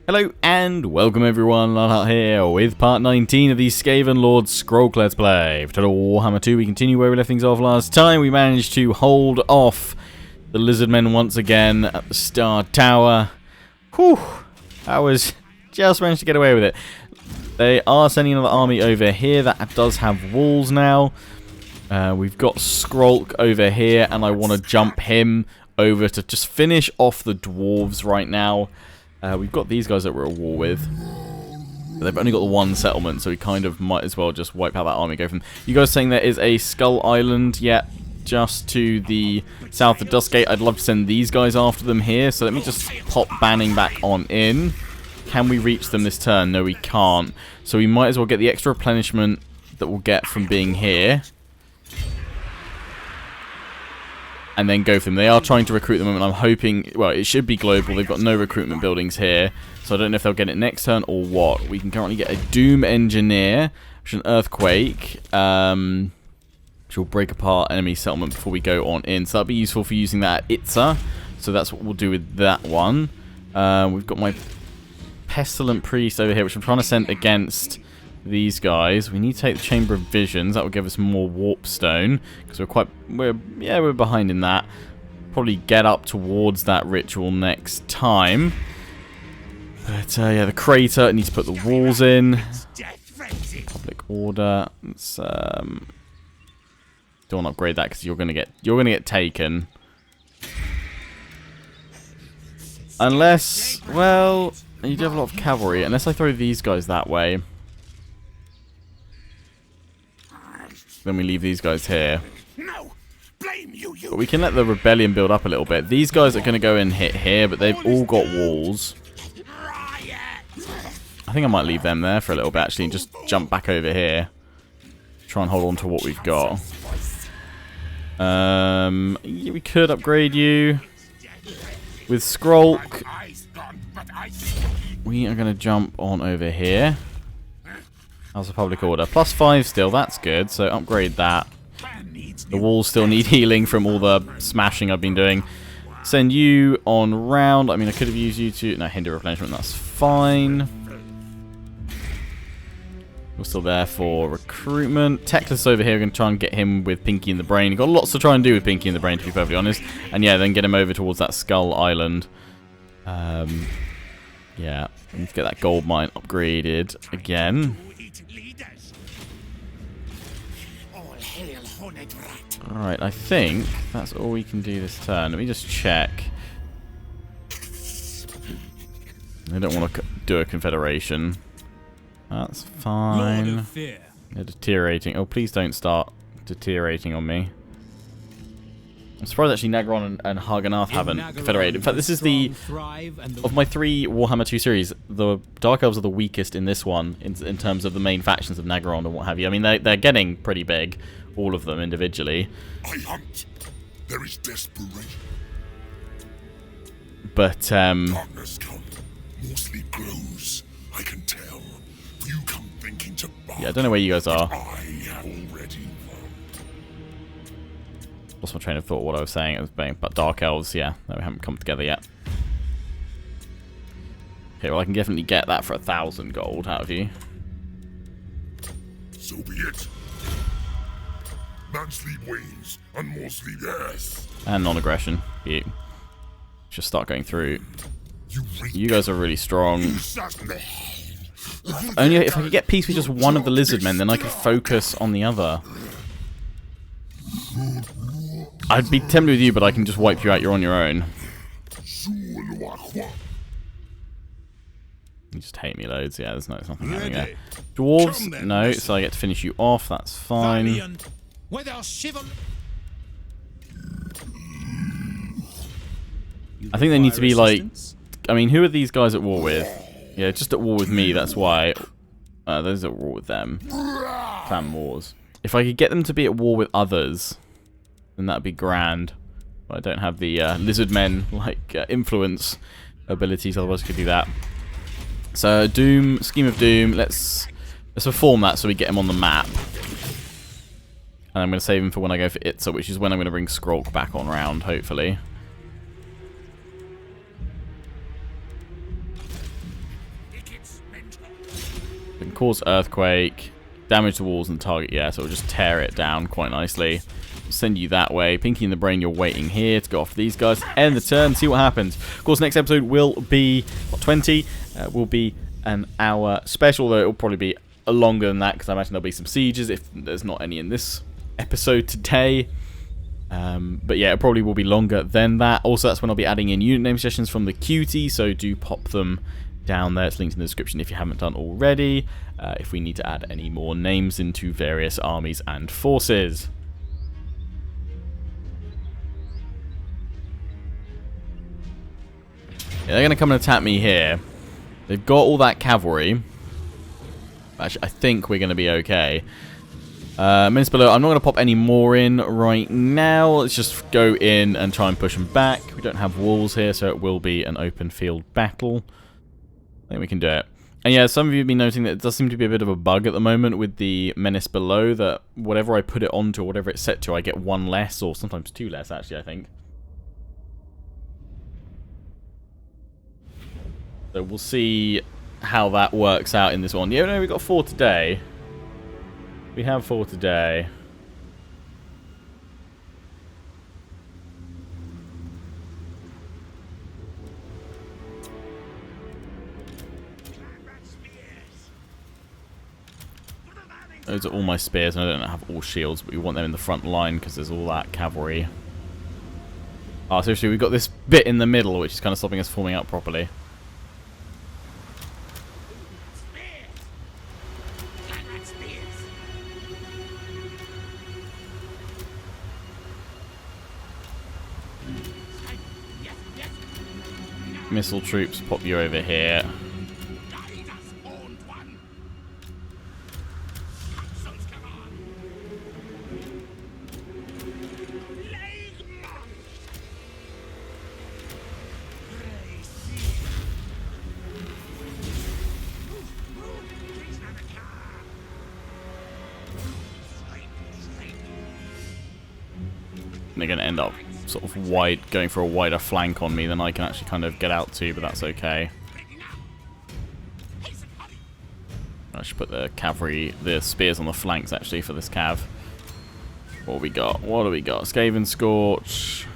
Hello and welcome everyone, Lionheart here with part 19 of the Skaven Lord Skrolk Let's Play. For total Warhammer 2 we continue where we left things off last time. We managed to hold off the Lizardmen once again at the Star Tower. Whew, I was just managed to get away with it. They are sending another army over here that does have walls now. We've got Skrolk over here and I want to jump him over to just finish off the dwarves right now. We've got these guys that we're at war with. But they've only got the one settlement, so we kind of might as well just wipe out that army. Go from you guys saying there is a Skull Island, yeah, just to the south of Duskgate. I'd love to send these guys after them here, so let me just pop Banning back on in. Can we reach them this turn? No, we can't. So we might as well get the extra replenishment that we'll get from being here. And then go for them. They are trying to recruit them, and I'm hoping, well, it should be global. They've got no recruitment buildings here, so I don't know if they'll get it next turn or what. We can currently get a Doom Engineer, which is an Earthquake, which will break apart enemy settlement before we go on in. So that'll be useful for using that at Itza. So that's what we'll do with that one. We've got my Pestilent Priest over here, which I'm trying to send against these guys. We need to take the Chamber of Visions. That will give us more Warpstone because we're behind in that. Probably get up towards that ritual next time. But yeah, the crater. I need to put the walls in. Public order. Let's don't upgrade that because you're gonna get taken. Unless, well, you do have a lot of cavalry. Unless I throw these guys that way. Then we leave these guys here. But we can let the rebellion build up a little bit. These guys are going to go and hit here, but they've all got walls. I think I might leave them there for a little bit, actually, and just jump back over here. Try and hold on to what we've got. We could upgrade you. With Skrolk, we are going to jump on over here. How's the public order? +5 still, that's good, so upgrade that. The walls still need healing from all the smashing I've been doing. Send you on round. I mean, I could have used you to... No, hinder replenishment, that's fine. We're still there for recruitment. Teclis over here, we're going to try and get him with Pinky in the Brain. You've got lots to try and do with Pinky in the Brain, to be perfectly honest. And yeah, then get him over towards that Skull Island. Yeah, we need to get that gold mine upgraded again. Alright, I think that's all we can do this turn. Let me just check. They don't want to do a confederation. That's fine. They're deteriorating. Oh, please don't start deteriorating on me. I'm surprised actually Nagron and Hagenath haven't confederated. In fact, this is the... Of my 3 Warhammer 2 series, the Dark Elves are the weakest in this one, in terms of the main factions of Nagron and what have you. I mean, they're getting pretty big, all of them individually. I hunt. There is desperation. But, Darkness come. More sleep grows. I can tell. You come thinking to bark. yeah, I don't know where you guys are. I have already won. Lost my train of thought what I was saying. But Dark Elves, yeah, no, we haven't come together yet. Okay, well I can definitely get that for 1,000 gold out of you. So be it. Man sleep wanes, and more sleep yes. And non-aggression. You just start going through. You guys are really strong. Only if I could get peace with just one of the Lizardmen, then I could focus on the other. I'd be tempted with you, but I can just wipe you out. You're on your own. You just hate me loads. Yeah, there's nothing happening there. Dwarves? No, so I get to finish you off. That's fine. I think they need to be like... I mean, who are these guys at war with? Yeah, just at war with me, that's why. Those are at war with them. Clan wars. If I could get them to be at war with others, then that'd be grand. But I don't have the Lizardmen, like, influence abilities, otherwise I could do that. So, Doom, Scheme of Doom, let's reform that so we get him on the map. And I'm going to save him for when I go for Itza, which is when I'm going to bring Skrolk back on round, hopefully. cause earthquake, damage the walls and target. Yeah, so it'll just tear it down quite nicely. Send you that way. Pinky in the brain, you're waiting here to go off these guys. End the turn, see what happens. Of course, next episode will be, what, 20? Will be an hour special, though it will probably be longer than that, because I imagine there'll be some sieges if there's not any in this episode today. But yeah, it probably will be longer than that. Also, that's when I'll be adding in unit name sessions from the QT, so do pop them down there. It's linked in the description if you haven't done already, if we need to add any more names into various armies and forces. Yeah, they're going to come and attack me here. They've got all that cavalry. Actually, I think we're going to be okay. Minutes below, I'm not going to pop any more in right now. Let's just go in and try and push them back. We don't have walls here, so it will be an open field battle. I think we can do it. And yeah, some of you have been noting that it does seem to be a bit of a bug at the moment with the Menace Below, that whatever I put it onto, or whatever it's set to, I get one less, or sometimes two less, actually, I think. So we'll see how that works out in this one. Yeah, no, we got 4 today. We have 4 today. Those are all my spears, and I don't have all shields, but we want them in the front line because there's all that cavalry. Ah, seriously, we've got this bit in the middle, which is kind of stopping us forming up properly. Missile troops, pop you over here. They're going to end up sort of wide, going for a wider flank on me than I can actually kind of get out to, but that's okay. I should put the cavalry, the spears on the flanks actually for this cav. What we got? What do we got? Skaven Scorch.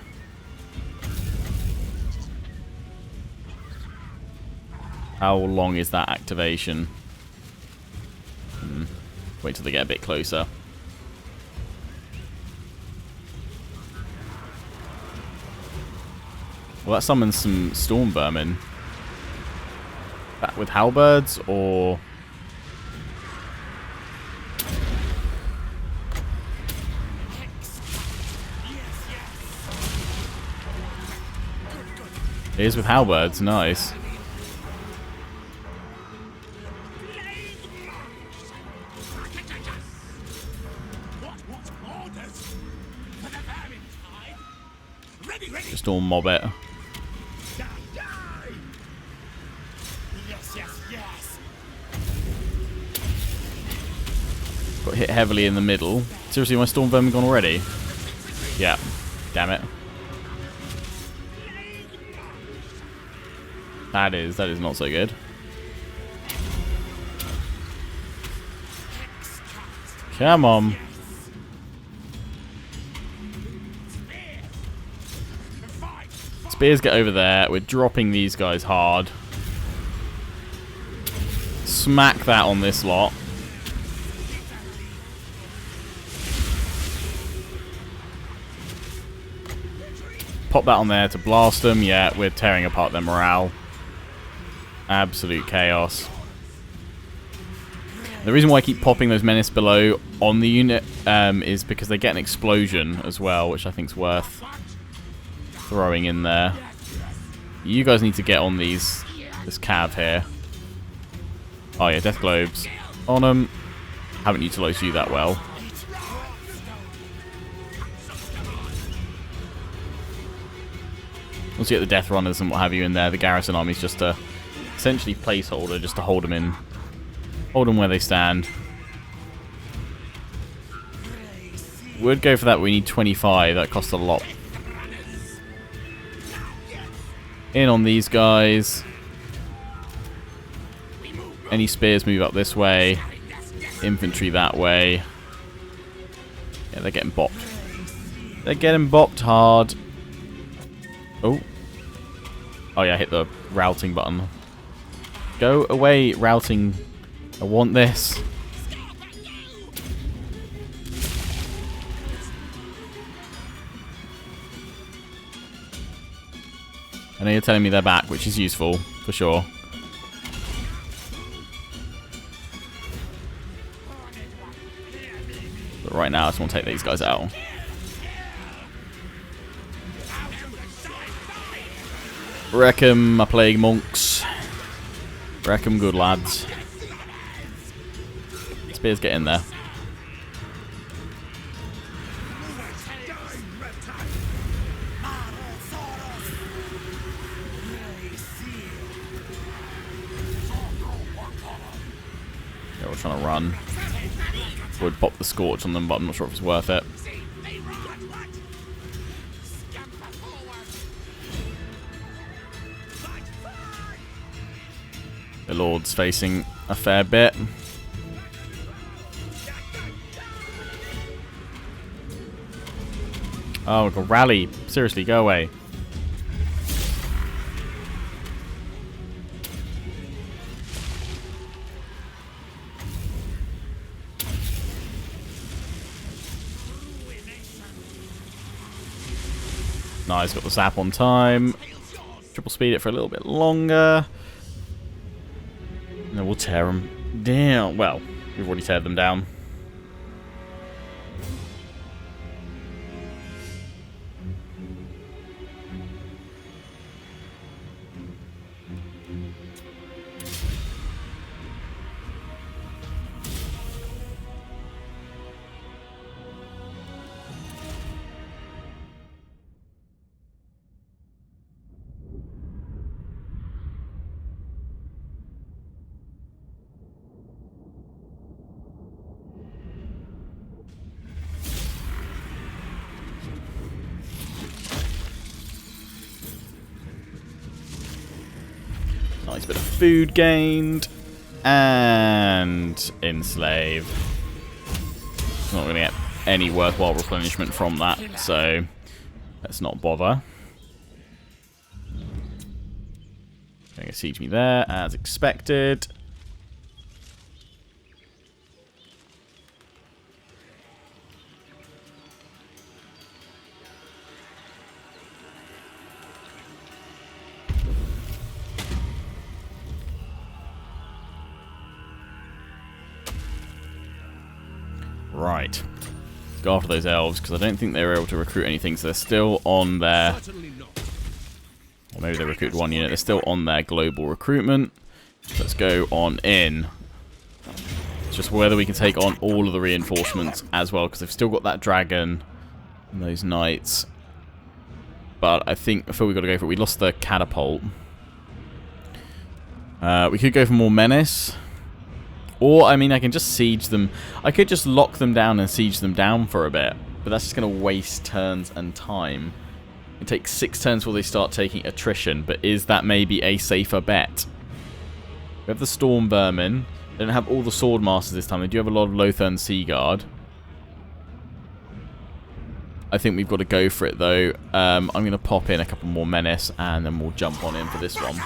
How long is that activation? Wait till they get a bit closer. Well, that summons some storm vermin. That with halberds, or... It is with halberds, nice. Just all mob it. Got hit heavily in the middle. Seriously, my storm vermin gone already? Yeah. Damn it. That is not so good. Come on. Spears get over there. We're dropping these guys hard. Smack that on this lot. Pop that on there to blast them. Yeah, we're tearing apart their morale. Absolute chaos. The reason why I keep popping those Menace Below on the unit is because they get an explosion as well, which I think is worth throwing in there. You guys need to get on this cav here. Oh yeah, Death Globes on them. Haven't utilised you that well. Once you get the Death Runners and what have you in there, the garrison army's just a essentially placeholder, just to hold them in, hold them where they stand. Would go for that. We need 25. That costs a lot. In on these guys. Any spears move up this way. Infantry that way. Yeah, they're getting bopped. They're getting bopped hard. Oh. Oh yeah, I hit the routing button. Go away, routing. I want this. I know you're telling me they're back, which is useful, for sure. But right now, I just want to take these guys out. Wreck 'em, my plague monks. Wreck 'em, good lads. Spears get in there. Yeah, we're trying to run. Would pop the scorch on them, but I'm not sure if it's worth it. The Lord's facing a fair bit. Oh, go rally. Seriously, go away. Nice, got the zap on time. Triple speed it for a little bit longer. And then we'll tear them down. Well, we've already teared them down. Nice bit of food gained. And enslave. Not going to get any worthwhile replenishment from that, so let's not bother. Going to siege me there, as expected. Right. Go after those elves, because I don't think they were able to recruit anything, so they're still on their... Or maybe they recruited one unit. They're still on their global recruitment. So let's go on in. It's just whether we can take on all of the reinforcements as well, because they've still got that dragon and those knights. But I feel we've got to go for it. We lost the catapult. We could go for more menace. Or, I mean, I can just siege them. I could just lock them down and siege them down for a bit. But that's just going to waste turns and time. It takes 6 turns before they start taking attrition. But is that maybe a safer bet? We have the Storm Vermin. They don't have all the Sword Masters this time. They do have a lot of Lothern Sea Guard. I think we've got to go for it, though. I'm going to pop in a couple more Menace. And then we'll jump on in for this one.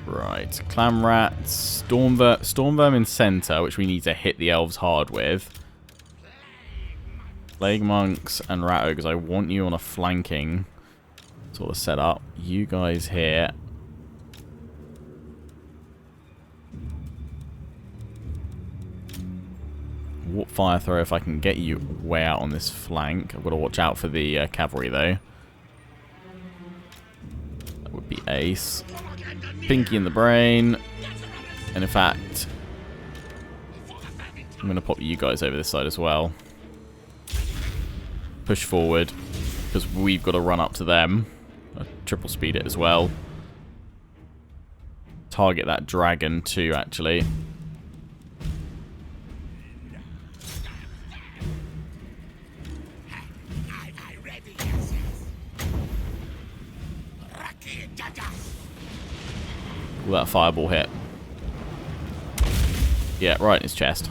Right, Clam Rats, Storm Vermin Center, which we need to hit the elves hard with. Plague Monks and Rat Ogres, I want you on a flanking sort of setup. You guys here. Warp fire throw if I can get you way out on this flank. I've got to watch out for the cavalry though. That would be ace. Pinky in the brain. And in fact, I'm going to pop you guys over this side as well. Push forward, because we've got to run up to them. Triple speed it as well. Target that dragon too, actually. Will that fireball hit? Yeah, right in his chest.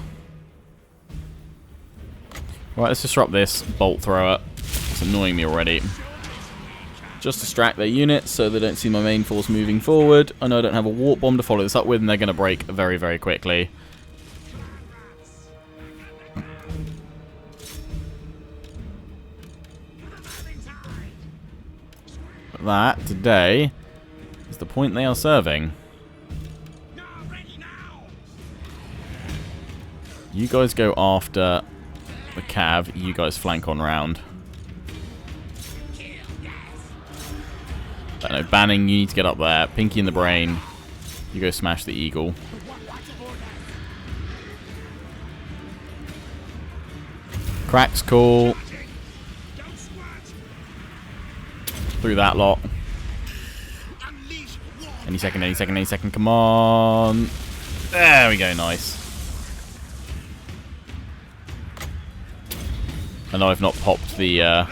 Right, let's disrupt this bolt thrower. It's annoying me already. Just distract their units so they don't see my main force moving forward. I know I don't have a warp bomb to follow this up with, and they're going to break very, very quickly. But that, today, is the point they are serving. You guys go after the cav, you guys flank on round. I don't know, Banning, you need to get up there. Pinky in the brain, you go smash the eagle. Crack's cool. Through that lot. Any second, any second, any second, come on. There we go, nice. I know I've not popped the and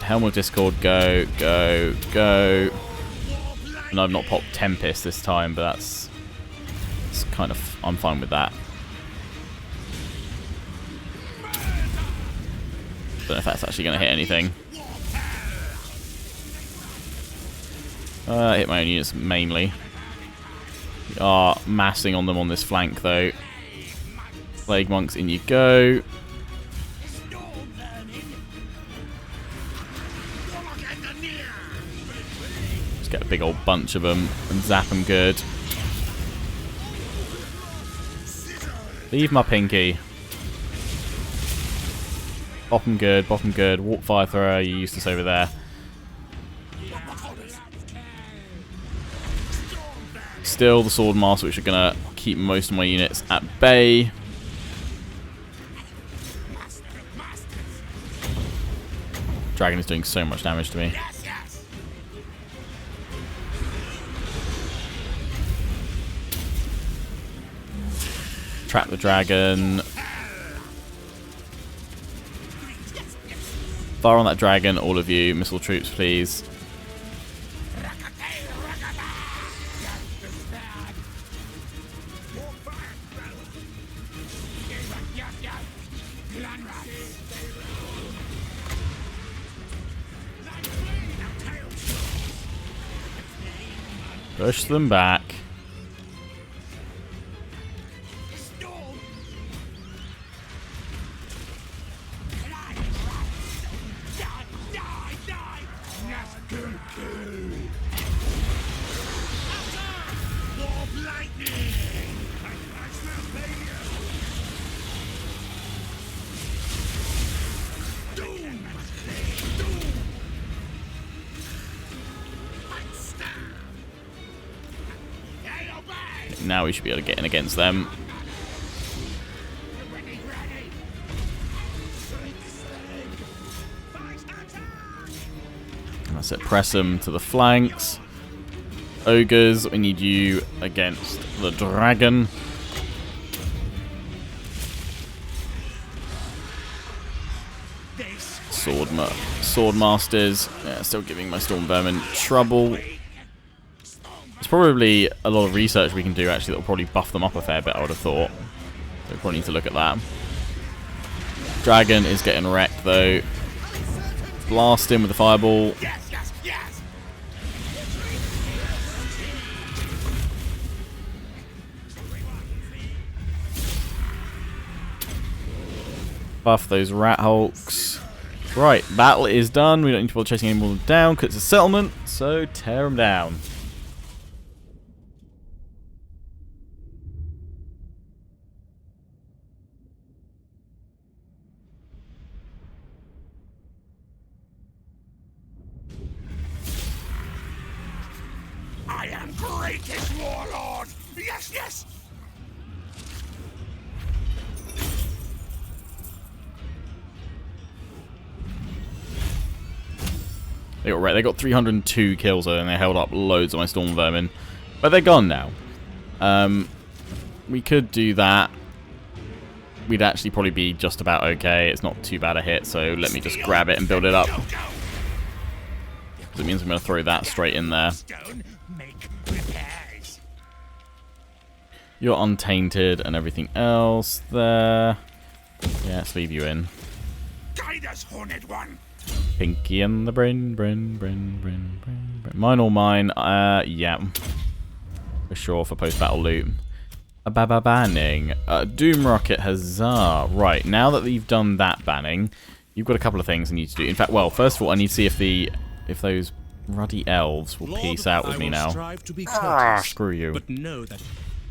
Helm of Discord, go, go, go. And I've not popped Tempest this time, but it's kind of, I'm fine with that. Don't know if that's actually going to hit anything. Hit my own units mainly. We are massing on them on this flank though. Plague Monks, in you go. Just get a big old bunch of them and zap them good. Leave my pinky. Bop them good, bop them good. Warp fire thrower, you useless over there. Still the sword master, which are gonna keep most of my units at bay. Dragon is doing so much damage to me. Trap the dragon. Fire on that dragon, all of you. Missile troops, please. Push them back. Now we should be able to get in against them. And that's it. Press them to the flanks. Ogres, we need you against the dragon. Sword masters. Yeah, still giving my storm vermin trouble. There's probably a lot of research we can do actually that will probably buff them up a fair bit, I would have thought. So we probably need to look at that. Dragon is getting wrecked though. Blast him with the fireball. Buff those rat hulks. Right, battle is done. We don't need to bother chasing any more down because it's a settlement, so tear them down. I am greatest warlord! Yes, yes! They got right. They got 302 kills though, and they held up loads of my storm vermin, but they're gone now. We could do that. We'd actually probably be just about okay. It's not too bad a hit, so let me just grab it and build it up. Because it means I'm going to throw that straight in there. You're untainted and everything else there. Yeah, let's leave you in. Guide us, horned one! Pinky and the brain. Mine or mine? Yeah. For sure, for post-battle loot. Banning. Doom Rocket, huzzah. Right, now that you've done that banning, you've got a couple of things I need to do. In fact, well, first of all, I need to see if those ruddy elves will peace out with me now. Screw you. But know that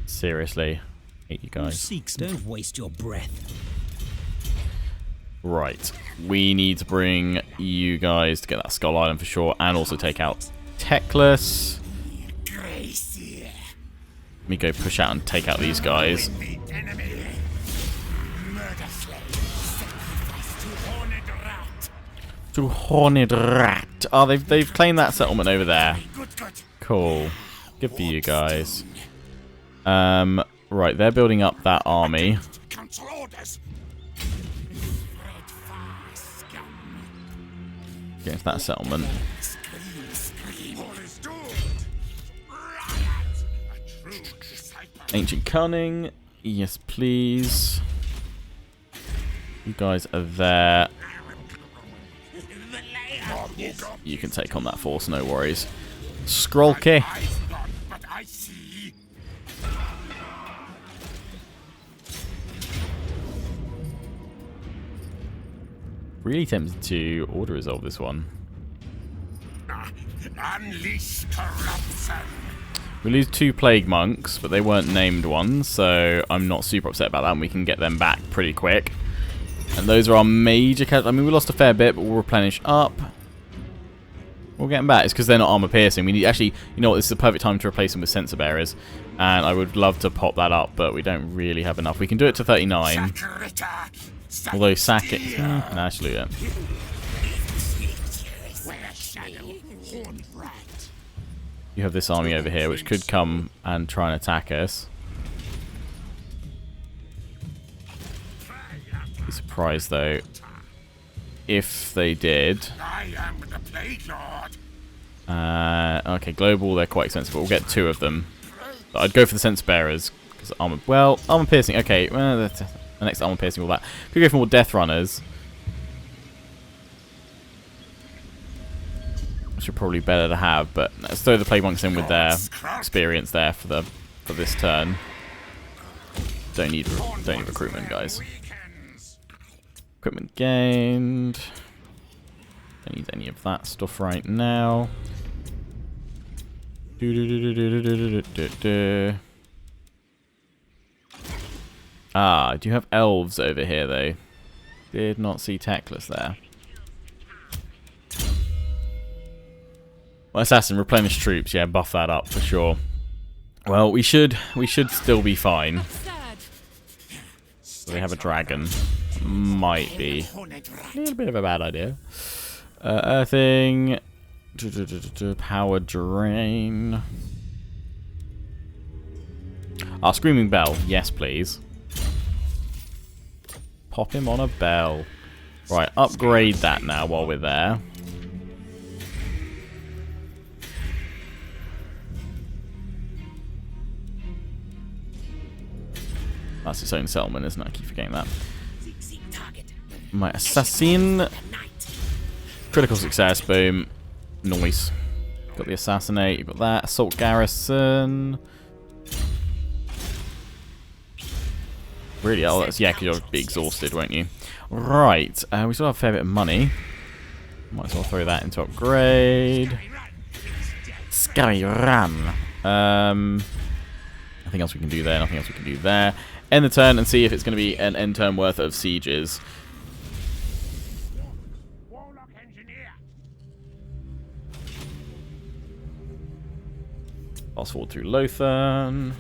seriously. Hate you guys. Seeks, don't waste your breath. Right, we need to bring you guys to get that Skull Island for sure, and also take out Teclis. Let me go push out and take out these guys. To Horned Rat. Oh, they've claimed that settlement over there. Cool. Good for you guys. Right, they're building up that army. Get into that settlement. Ancient Cunning. Yes, please. You guys are there. You can take on that force, no worries. Skrolk. Really tempted to auto resolve this one. Unleash corruption. We lose 2 Plague Monks, but they weren't named ones, so I'm not super upset about that, and we can get them back pretty quick. And those are our major casualties. I mean, we lost a fair bit, but we'll replenish up. We'll get them back. It's because they're not armor piercing. We need actually, you know what, this is the perfect time to replace them with sensor bearers. And I would love to pop that up, but we don't really have enough. We can do it to 39. Although sack it. Nah, actually, yeah. You have this army over here, which could come and try and attack us. Be surprised though if they did. Okay, global. They're quite expensive, but we'll get 2 of them. But I'd go for the sense bearers because armor. Well, armor piercing. Okay, well, the next armor piercing, all that. Could go for more death runners. Which are probably better to have, but let's throw the Plague Monks in with their experience there for this turn. Don't need recruitment, guys. Equipment gained. Don't need any of that stuff right now. Ah, I do have elves over here though. Did not see Teclis there. Well, assassin, replenish troops. Yeah, buff that up for sure. Well, we should still be fine. So they have a dragon. Might be a little bit of a bad idea. Earthing. Power drain. Ah, Screaming Bell. Yes, please. Pop him on a bell. Right, upgrade that now while we're there. That's its own settlement, isn't it? I keep forgetting that. My assassin. Critical success, boom. Nice. Got the assassinate, you've got that. Assault garrison. Really? Oh, that's, yeah, because you'll be exhausted, won't you? Right, we still have a fair bit of money. Might as well throw that into upgrade. Skyram. Nothing else we can do there. Nothing else we can do there. End the turn and see if it's going to be an end turn worth of sieges. Fast forward through Lothern.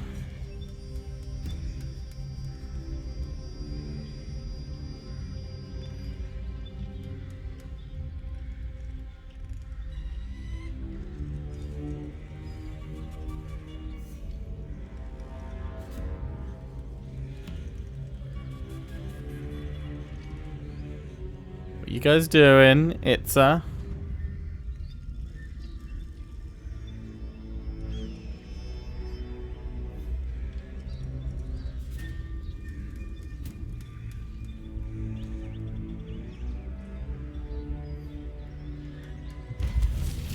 What you guys doing? It's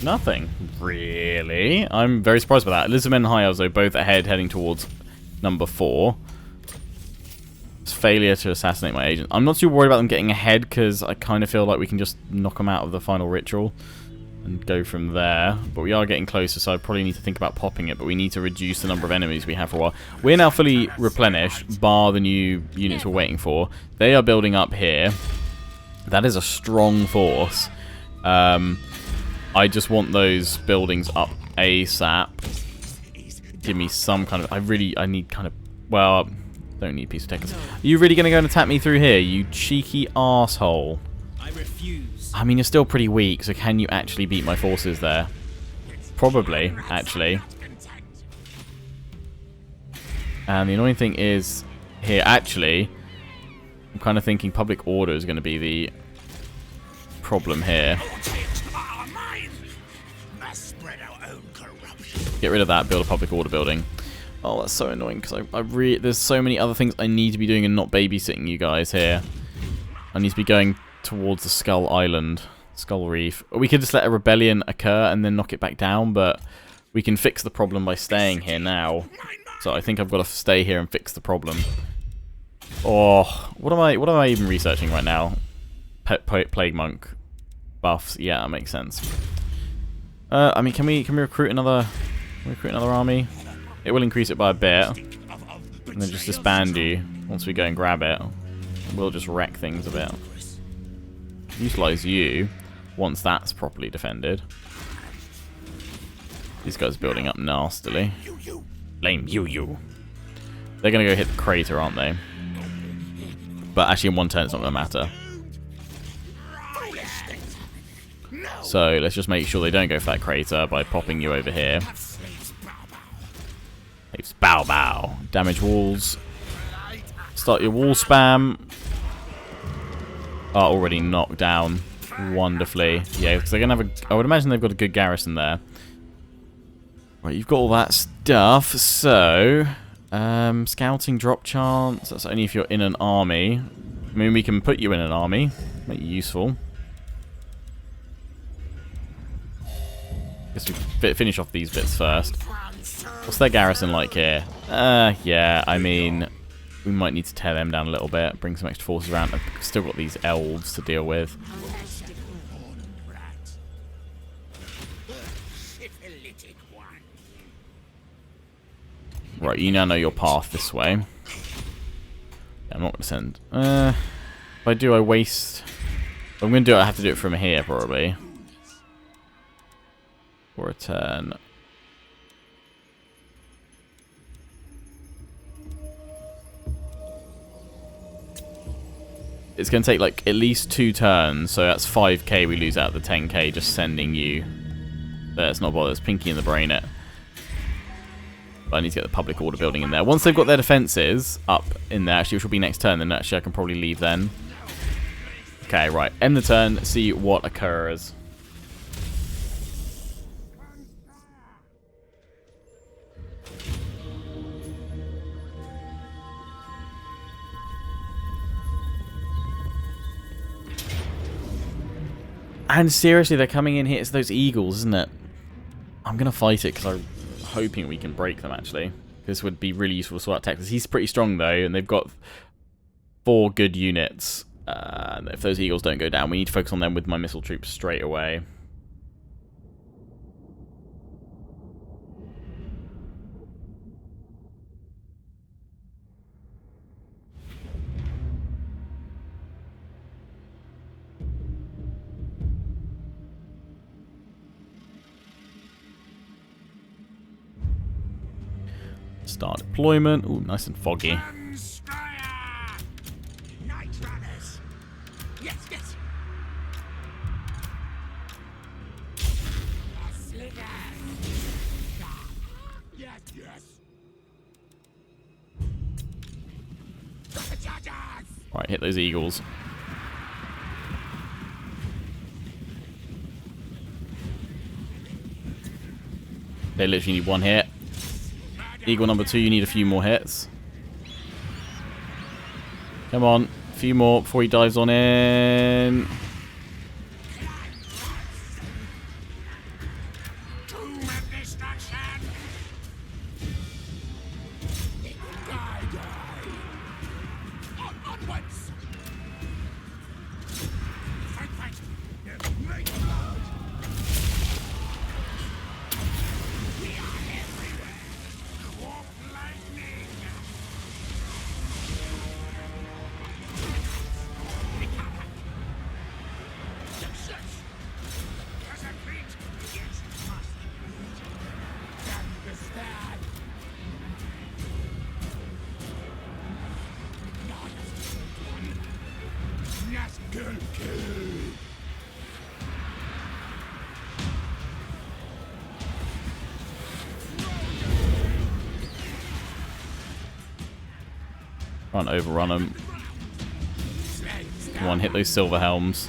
nothing, really. I'm very surprised by that. Lizardmen and High Elves, though, both ahead, heading towards number 4. It's failure to assassinate my agent. I'm not too worried about them getting ahead, because I kind of feel like we can just knock them out of the final ritual and go from there. But we are getting closer, so I probably need to think about popping it, but we need to reduce the number of enemies we have for a while. We're now fully replenished, bar the new units we're waiting for. They are building up here. That is a strong force. I just want those buildings up ASAP. Give me some kind of... I need kind of... Well, don't need piece of Teclis. Are you really going to go and attack me through here, you cheeky arsehole? I refuse. I mean, you're still pretty weak, so can you actually beat my forces there? Probably, actually. And the annoying thing is, here, actually, I'm kind of thinking public order is going to be the problem here. Get rid of that, build a public order building. Oh, that's so annoying, because there's so many other things I need to be doing and not babysitting you guys here. I need to be going towards the Skull Island, Skull Reef. We could just let a rebellion occur and then knock it back down, but we can fix the problem by staying here now. So I think I've got to stay here and fix the problem. Oh, what am I even researching right now? Plague Monk buffs. Yeah, that makes sense. I mean, can we recruit another army? It will increase it by a bit, and then just disband you once we go and grab it. We'll just wreck things a bit. Utilize you once that's properly defended. These guys are building up nastily. Lame you. They're gonna go hit the crater, aren't they? But actually, in one turn, it's not gonna matter. So let's just make sure they don't go for that crater by popping you over here. It's bow bow. Damage walls. Start your wall spam. Are already knocked down wonderfully. Yeah, because they're gonna have I would imagine they've got a good garrison there. Right, you've got all that stuff. So, scouting drop chance. That's only if you're in an army. I mean, we can put you in an army. Make you useful. Guess we finish off these bits first. What's their garrison like here? Yeah, I mean, we might need to tear them down a little bit, bring some extra forces around. I've still got these elves to deal with. Right, you now know your path this way. Yeah, I'm not going to send... if I do, I waste... If I'm going to do it, I have to do it from here, probably. For a turn. It's going to take like at least 2 turns, so that's 5k we lose out of the 10k just sending you. That's not bother, it's Pinky in the brain it. But I need to get the public order building in there. Once they've got their defences up in there, actually, which will be next turn, then actually I can probably leave then. Okay, right. End the turn, see what occurs. And seriously, they're coming in here. It's those eagles, isn't it? I'm going to fight it because I'm hoping we can break them, actually. This would be really useful to sort out Teclis. He's pretty strong, though, and they've got 4 good units. If those eagles don't go down, we need to focus on them with my missile troops straight away. Start deployment. Ooh, nice and foggy. Right, hit those eagles. They literally need one hit. Eagle number 2, you need a few more hits. Come on, a few more before he dives on in. Can't overrun them. Come on, hit those silver helms.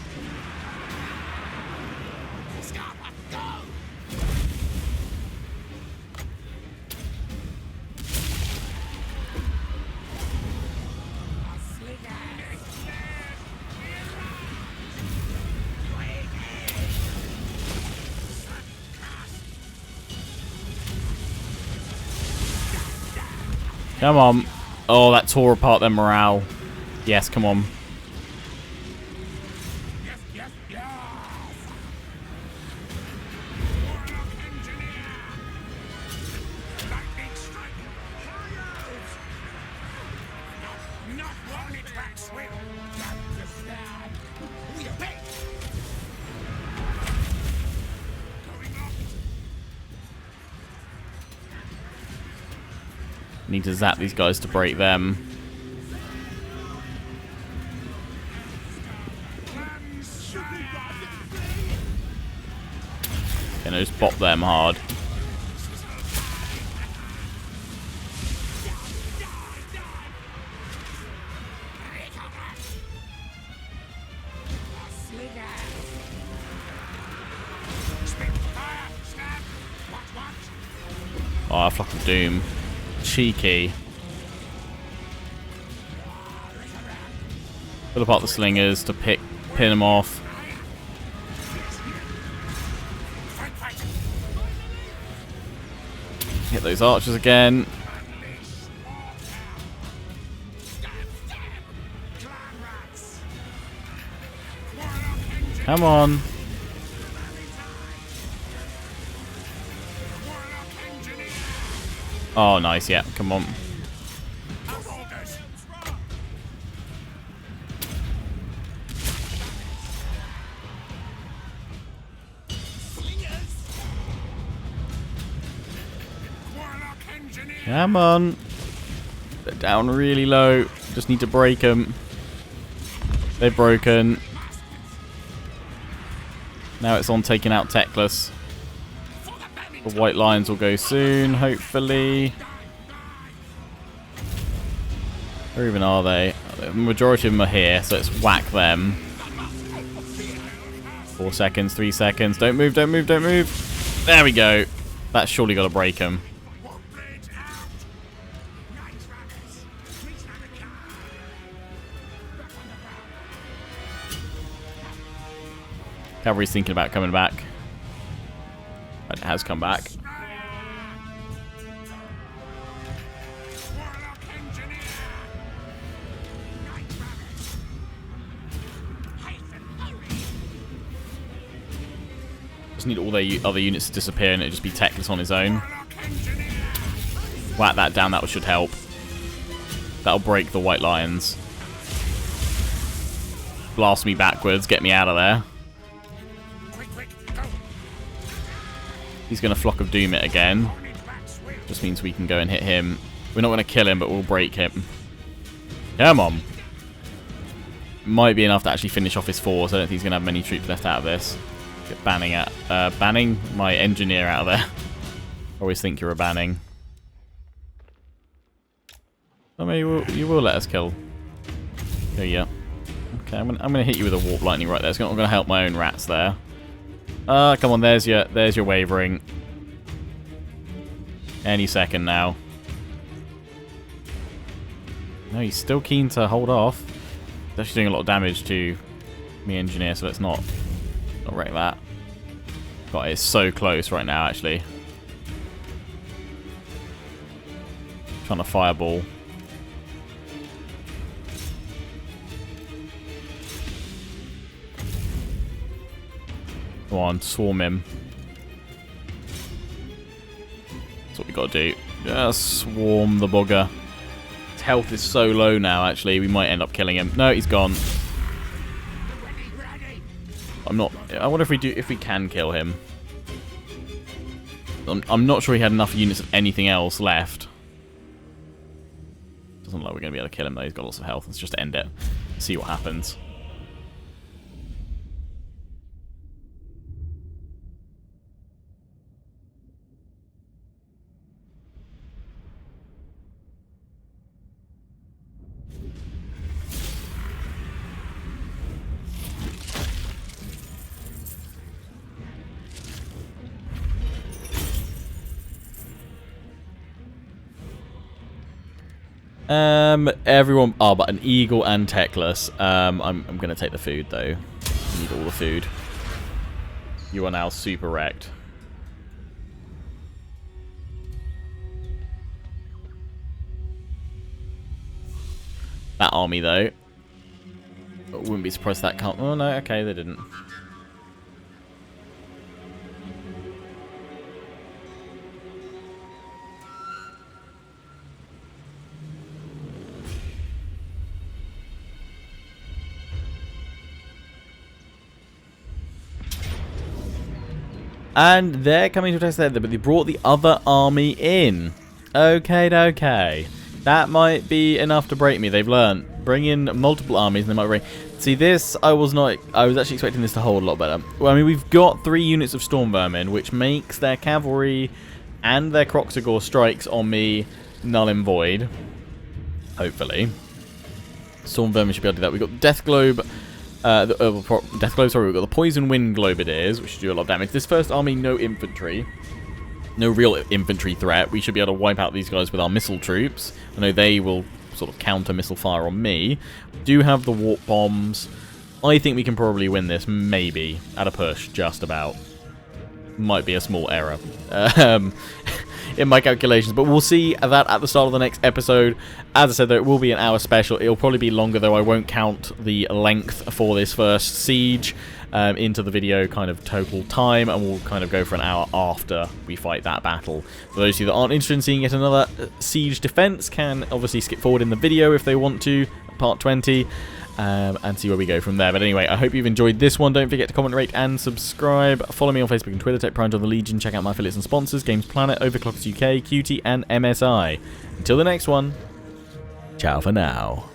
Come on. Oh, that tore apart their morale. Yes, come on. Need to zap these guys to break them. Okay, no, just bop them hard. Oh, Flock of Doom. Cheeky. Pull apart the slingers to pin them off. Hit those archers again. Come on. Oh, nice, yeah, come on. Come on. They're down really low. Just need to break them. They've broken. Now it's on taking out Teclis. The white lions will go soon, hopefully. Where even are they? The majority of them are here, so let's whack them. 4 seconds, 3 seconds. Don't move, don't move, don't move. There we go. That's surely got to break them. Cavalry's thinking about coming back. It has come back. Just need all their other units to disappear and it'll just be Teclis on his own. Whack that down, that should help. That'll break the White Lions. Blast me backwards, get me out of there. He's going to Flock of Doom it again. Just means we can go and hit him. We're not going to kill him, but we'll break him. Come on. Might be enough to actually finish off his force. I don't think he's going to have many troops left out of this. Get banning my engineer out of there. Always think you're a banning. I mean, you will let us kill. Oh yeah. Okay, I'm gonna hit you with a warp lightning right there. It's not gonna help my own rats there. Come on, there's your wavering. Any second now. No, he's still keen to hold off. He's actually doing a lot of damage to me engineer, so let's not wreck that. God, it's so close right now, actually. Trying to fireball. Come on, swarm him. That's what we gotta do. Just swarm the bugger. His health is so low now, actually, we might end up killing him. No, he's gone. I wonder if we can kill him. I'm not sure he had enough units of anything else left. Doesn't look like we're gonna be able to kill him though, he's got lots of health. Let's just end it. See what happens. Everyone. Oh, but an eagle and Teclis. I'm gonna take the food though. I need all the food. You are now super wrecked. That army though. I wouldn't be surprised if that can't. Oh no, okay, they didn't. And they're coming to attack there, but they brought the other army in. Okay. That might be enough to break me. They've learned. Bring in multiple armies and they might break. See, this, I was actually expecting this to hold a lot better. Well, I mean, we've got 3 units of Storm Vermin, which makes their cavalry and their Croxagore strikes on me null and void. Hopefully. Storm Vermin should be able to do that. We've got Death Globe. Death Globe, sorry, we've got the Poison Wind Globadiers, which should do a lot of damage. This first army, no infantry. No real infantry threat. We should be able to wipe out these guys with our missile troops. I know they will sort of counter missile fire on me. We do have the warp bombs. I think we can probably win this, maybe, at a push, just about. Might be a small error in my calculations, but we'll see that at the start of the next episode. As I said, though, it will be an hour special. It'll probably be longer, though. I won't count the length for this first siege into the video kind of total time, and we'll kind of go for an hour after we fight that battle. For those of you that aren't interested in seeing yet another siege defense can obviously skip forward in the video if they want to, part 20. And see where we go from there. But anyway, I hope you've enjoyed this one. Don't forget to comment, rate, and subscribe. Follow me on Facebook and Twitter, Tech Prime, John the Legion. Check out my affiliates and sponsors, Games Planet, Overclockers UK, QT, and MSI. Until the next one, ciao for now.